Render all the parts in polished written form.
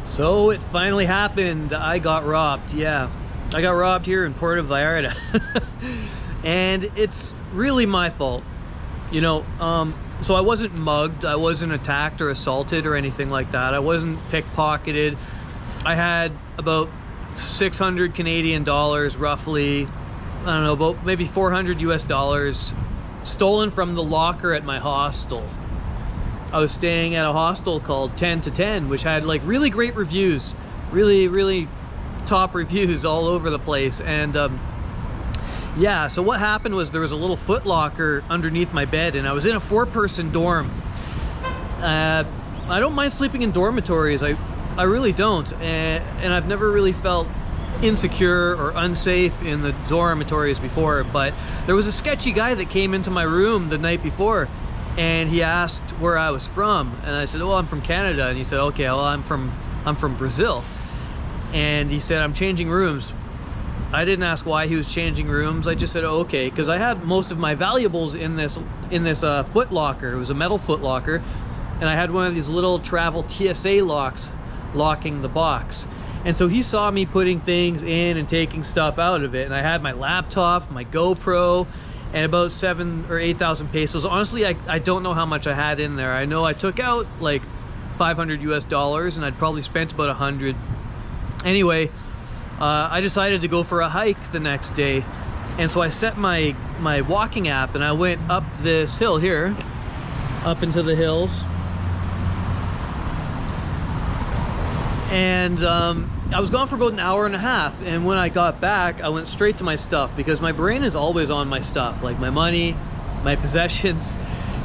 So it finally happened. I got robbed. Yeah, I got robbed here in Puerto Vallarta. And it's really my fault. You know, so I wasn't mugged, I wasn't attacked or assaulted or anything like that. I wasn't pickpocketed. I had about 600 Canadian dollars roughly, I don't know, about maybe 400 US dollars stolen from the locker at my hostel. I was staying at a hostel called 10 to 10, which had like really great reviews, really top reviews all over the place. And yeah, so what happened was there was a little foot locker underneath my bed, and I was in a 4-person dorm. I don't mind sleeping in dormitories, I really don't, and I've never really felt insecure or unsafe in the dormitories before. But there was a sketchy guy that came into my room the night before, and he asked where I was from, and I said, oh, I'm from Canada. And he said, okay, well, I'm from Brazil. And he said, I'm changing rooms. I didn't ask why he was changing rooms. I just said, oh, okay, because I had most of my valuables in this foot locker. It was a metal foot locker, and I had one of these little travel TSA locks locking the box. And so he saw me putting things in and taking stuff out of it, and I had my laptop, my GoPro, and about 7,000 or 8,000 pesos. Honestly, I don't know how much I had in there. I know I took out like 500 US dollars, and I'd probably spent about 100. Anyway, I decided to go for a hike the next day, and so I set my walking app, and I went up this hill here, up into the hills, and I was gone for about an hour and a half. And when I got back, I went straight to my stuff, because my brain is always on my stuff, like my money, my possessions.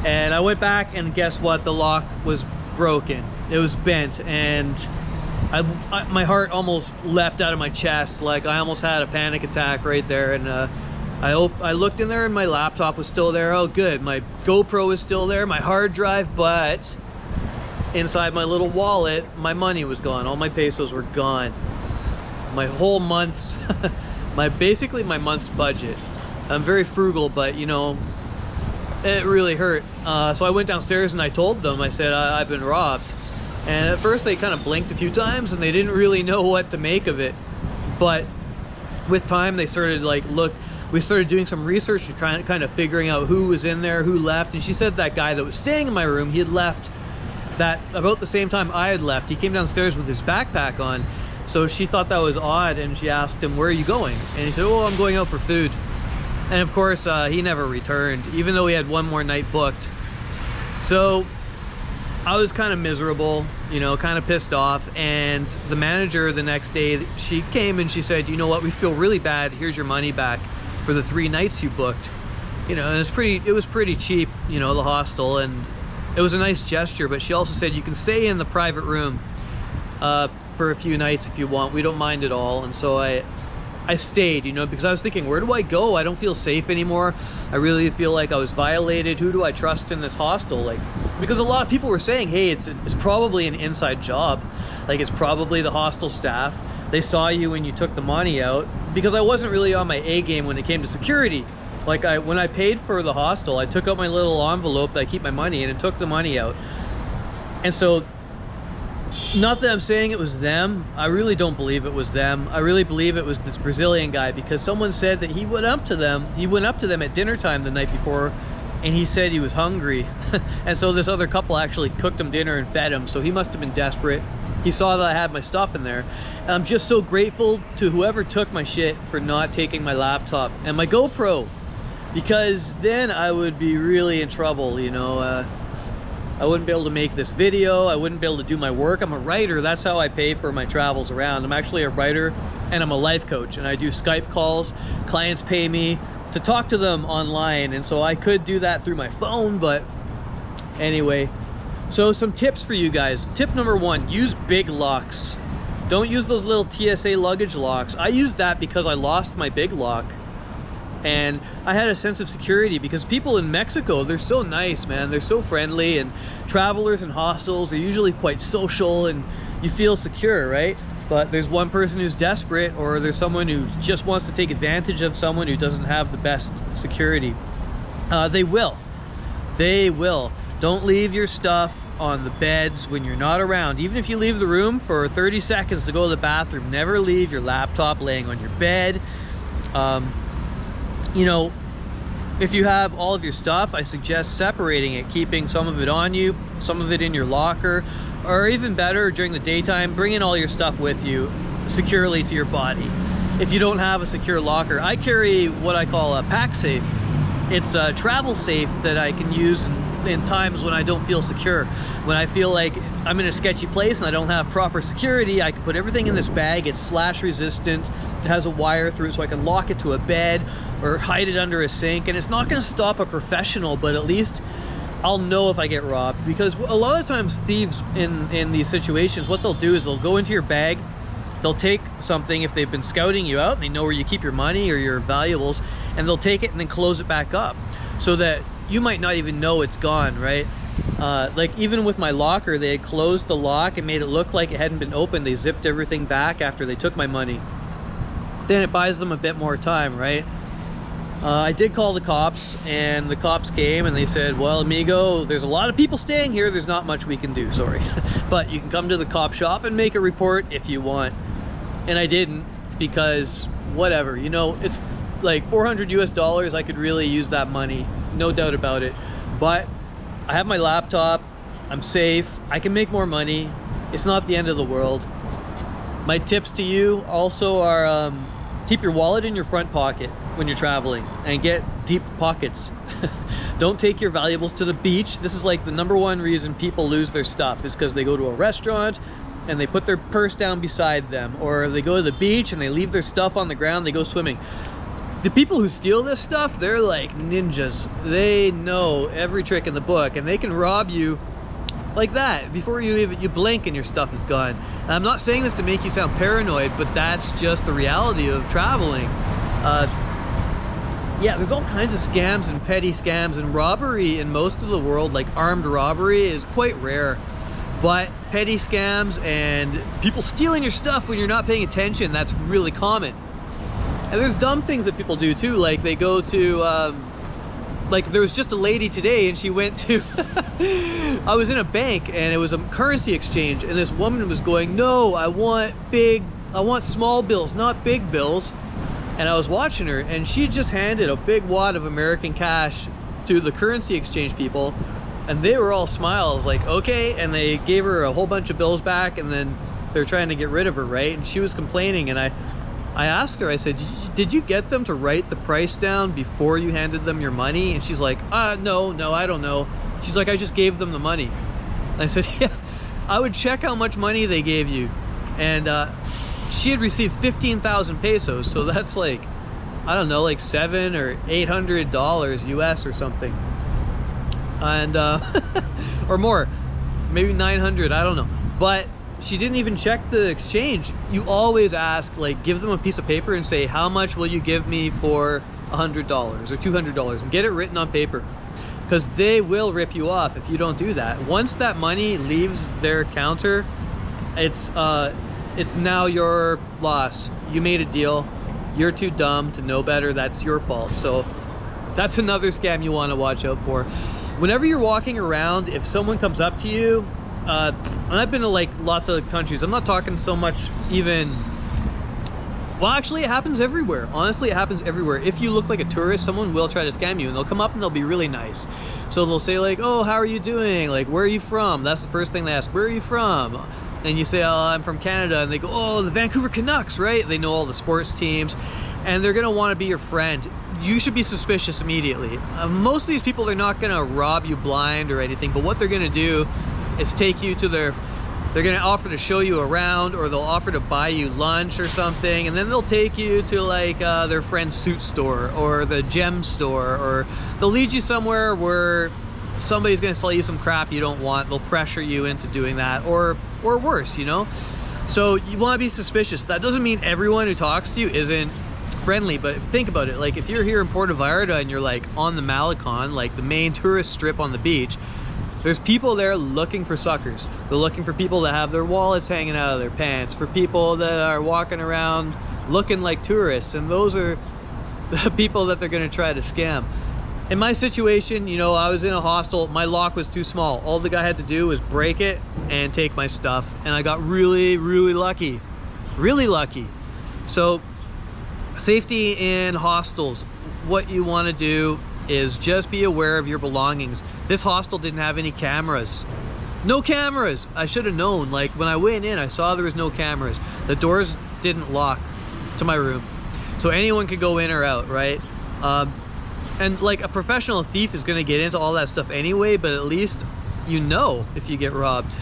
And I went back, and guess what? The lock was broken. It was bent, and my heart almost leapt out of my chest. Like I almost had a panic attack right there. And I looked in there, and my laptop was still there. Oh good, my GoPro was still there, my hard drive, but inside my little wallet, my money was gone. All my pesos were gone. My whole month's basically my month's budget. I'm very frugal, but you know, it really hurt. So I went downstairs and I told them, I said, I've been robbed. And at first they kind of blinked a few times, and they didn't really know what to make of it. But with time, they started we started doing some research and kind of figuring out who was in there, who left. And she said that guy that was staying in my room, he had left that about the same time I had left. He came downstairs with his backpack on. So she thought that was odd, and she asked him, where are you going? And he said, oh, I'm going out for food. And of course, he never returned, even though he had one more night booked. So I was kind of miserable, you know, kind of pissed off. And the manager the next day, she came and she said, you know what, we feel really bad. Here's your money back for the 3 nights you booked. You know, and it was pretty cheap, you know, the hostel, and it was a nice gesture. But she also said you can stay in the private room for a few nights if you want. We don't mind at all. And so I stayed, you know, because I was thinking, where do I go? I don't feel safe anymore. I really feel like I was violated. Who do I trust in this hostel? Like, because a lot of people were saying, hey, it's probably an inside job. Like, it's probably the hostel staff. They saw you when you took the money out. Because I wasn't really on my A game when it came to security. Like, when I paid for the hostel, I took out my little envelope that I keep my money in and took the money out. And so, not that I'm saying it was them. I really don't believe it was them. I really believe it was this Brazilian guy, because someone said that he went up to them at dinner time the night before, and he said he was hungry. And so this other couple actually cooked him dinner and fed him. So he must have been desperate. He saw that I had my stuff in there. And I'm just so grateful to whoever took my shit for not taking my laptop and my GoPro, because then I would be really in trouble, you know. I wouldn't be able to make this video. I wouldn't be able to do my work. I'm a writer. That's how I pay for my travels around. I'm actually a writer, and I'm a life coach, and I do Skype calls. Clients pay me to talk to them online, and so I could do that through my phone. But anyway, so some tips for you guys. Tip number 1, use big locks. Don't use those little TSA luggage locks. I used that because I lost my big lock. And I had a sense of security, because people in Mexico, they're so nice, man. They're so friendly, and travelers and hostels are usually quite social, and you feel secure, right? But there's one person who's desperate, or there's someone who just wants to take advantage of someone who doesn't have the best security. They will. Don't leave your stuff on the beds when you're not around. Even if you leave the room for 30 seconds to go to the bathroom, never leave your laptop laying on your bed. You know, if you have all of your stuff, I suggest separating it, keeping some of it on you, some of it in your locker, or even better, during the daytime, bringing all your stuff with you securely to your body. If you don't have a secure locker, I carry what I call a pack safe. It's a travel safe that I can use in times when I don't feel secure. When I feel like I'm in a sketchy place and I don't have proper security, I can put everything in this bag. It's slash resistant. It has a wire through it, so I can lock it to a bed or hide it under a sink. And it's not going to stop a professional, but at least I'll know if I get robbed. Because a lot of times thieves in these situations, what they'll do is they'll go into your bag, they'll take something if they've been scouting you out and they know where you keep your money or your valuables, and they'll take it and then close it back up so that you might not even know it's gone, right? Like even with my locker, they had closed the lock and made it look like it hadn't been opened. They zipped everything back after they took my money. Then it buys them a bit more time, right? I did call the cops, and the cops came and they said, well, amigo, there's a lot of people staying here. There's not much we can do, sorry. But you can come to the cop shop and make a report if you want. And I didn't, because whatever, you know, it's like $400 US. I could really use that money, no doubt about it. But I have my laptop, I'm safe, I can make more money. It's not the end of the world. My tips to you also are keep your wallet in your front pocket when you're traveling and get deep pockets. Don't take your valuables to the beach. This is like the #1 reason people lose their stuff, is because they go to a restaurant and they put their purse down beside them, or they go to the beach and they leave their stuff on the ground, they go swimming. The people who steal this stuff, they're like ninjas. They know every trick in the book, and they can rob you like that before you blink and your stuff is gone. And I'm not saying this to make you sound paranoid, but that's just the reality of traveling. Yeah, there's all kinds of scams and petty scams, and robbery in most of the world, like armed robbery, is quite rare. But petty scams and people stealing your stuff when you're not paying attention, that's really common. And there's dumb things that people do too, like they go to, like there was just a lady today and she went to, I was in a bank and it was a currency exchange, and this woman was going, no, I want small bills, not big bills. And I was watching her, and she just handed a big wad of American cash to the currency exchange people, and they were all smiles, like, okay, and they gave her a whole bunch of bills back, and then they're trying to get rid of her, right? And she was complaining, and I asked her, I said, did you get them to write the price down before you handed them your money? And she's like, no, I don't know. She's like, I just gave them the money. And I said, yeah, I would check how much money they gave you. And she had received 15,000 pesos, so that's like, I don't know, like $700 or $800 US or something, and or more, maybe 900, I don't know. But she didn't even check the exchange. You always ask, like, give them a piece of paper and say, how much will you give me for $100 or $200, and get it written on paper, because they will rip you off if you don't do that. Once that money leaves their counter, it's now your loss. You made a deal. You're too dumb to know better. That's your fault. So that's another scam you want to watch out for. Whenever you're walking around, if someone comes up to you, and I've been to like lots of countries, I'm not talking so much even, well, actually it happens everywhere. Honestly, it happens everywhere. If you look like a tourist, someone will try to scam you, and they'll come up and they'll be really nice. So they'll say like, oh, how are you doing? Like, where are you from? That's the first thing they ask. Where are you from? And you say, oh, I'm from Canada, and they go, oh, the Vancouver Canucks, right? They know all the sports teams, and they're gonna wanna be your friend. You should be suspicious immediately. Most of these people, they're not gonna rob you blind or anything, but what they're gonna do is take you to they're gonna offer to show you around, or they'll offer to buy you lunch or something, and then they'll take you to like their friend's suit store or the gem store, or they'll lead you somewhere where somebody's gonna sell you some crap you don't want. They'll pressure you into doing that, or worse, you know? So you wanna be suspicious. That doesn't mean everyone who talks to you isn't friendly, but think about it. Like if you're here in Puerto Vallarta and you're like on the Malecon, like the main tourist strip on the beach, there's people there looking for suckers. They're looking for people that have their wallets hanging out of their pants, for people that are walking around looking like tourists, and those are the people that they're gonna try to scam. In my situation, you know, I was in a hostel, my lock was too small. All the guy had to do was break it and take my stuff, and I got really, really lucky. Really lucky. So, safety in hostels. What you want to do is just be aware of your belongings. This hostel didn't have any cameras. No cameras! I should have known. Like, when I went in, I saw there was no cameras. The doors didn't lock to my room. So anyone could go in or out, right? And like, a professional thief is gonna get into all that stuff anyway, but at least you know if you get robbed.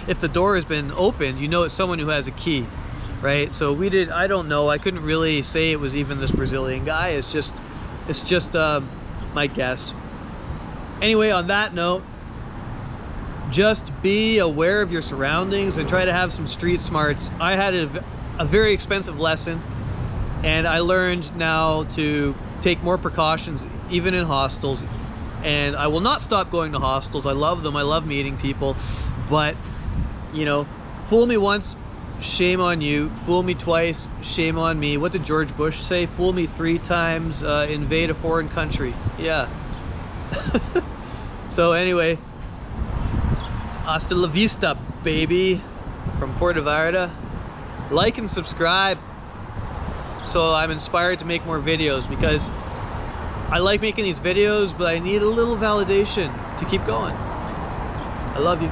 If the door has been opened, you know it's someone who has a key, right? So we did, I don't know, I couldn't really say it was even this Brazilian guy. It's just my guess. Anyway, on that note, just be aware of your surroundings and try to have some street smarts. I had a very expensive lesson, and I learned now to take more precautions even in hostels, and I will not stop going to hostels. I love them. I love meeting people, but you know, fool me once, shame on you. Fool me twice, shame on me. What did George Bush say? Fool me 3 times, invade a foreign country. Yeah. So anyway, hasta la vista, baby, from Puerto Vallarta. Like and subscribe so I'm inspired to make more videos, because I like making these videos, but I need a little validation to keep going. I love you.